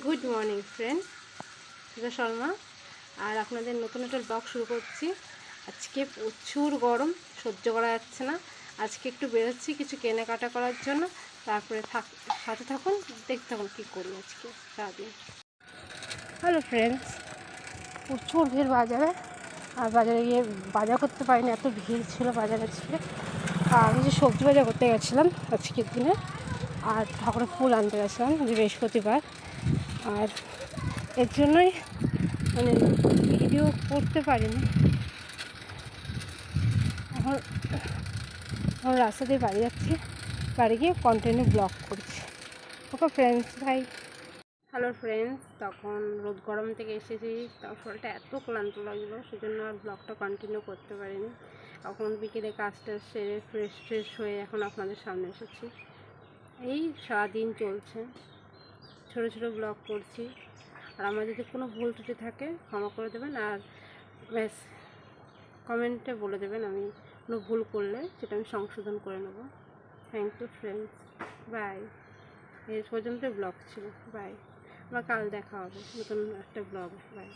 Good morning friend, এটা শর্মা। আর আপনাদের নতুন একটা ব্লগ শুরু করছি। আজকে প্রচুর গরম, সহ্য করা যাচ্ছে না। আজকে একটু বেরোচ্ছি কিছু কেনাকাটা করার জন্য। তারপরে সাথে থাকুন, দেখতে থাকুন কী করি আজকে সারাদিন। হ্যালো ফ্রেন্ডস, প্রচুর ভিড় বাজারে। আর বাজারে গিয়ে বাজার করতে পারিনি, এত ভিড় ছিল বাজারে ছিল। আমি যে সবজি বাজার করতে গেছিলাম আজকের দিনে, আর ঠাকুরের ফুল আনতে গেছিলাম যে বৃহস্পতিবার। আর এর জন্যই মানে ভিডিও করতে পারিনি। এখন রাস্তা দিয়ে বাড়ি যাচ্ছি, বাড়ি গিয়ে কন্টিনিউ ব্লগ করছি। ওকে ফ্রেন্ডস, ভাই। হ্যালো ফ্রেন্ডস, তখন রোদ গরম থেকে এসেছি, তার শরীরটা এত ক্লান্ত লাগলো, সেজন্য আর ব্লগটা কন্টিনিউ করতে পারিনি। এখন বিকেলে কাজটা সেরে ফ্রেশ হয়ে এখন আপনাদের সামনে এসেছি। এই সারাদিন চলছে, ছোটো ছোটো ব্লগ করছি। আর আমার যদি কোনো ভুল ত্রুটি থাকে ক্ষমা করে দেবেন, আর ব্যাস কমেন্টে বলে দেবেন আমি কোনো ভুল করলে সেটা আমি সংশোধন করে নেব। Thank you friends, bye. এই পর্যন্ত ব্লগ ছিল, বাই। আবার কাল দেখা হবে নতুন একটা ব্লগ, বাই।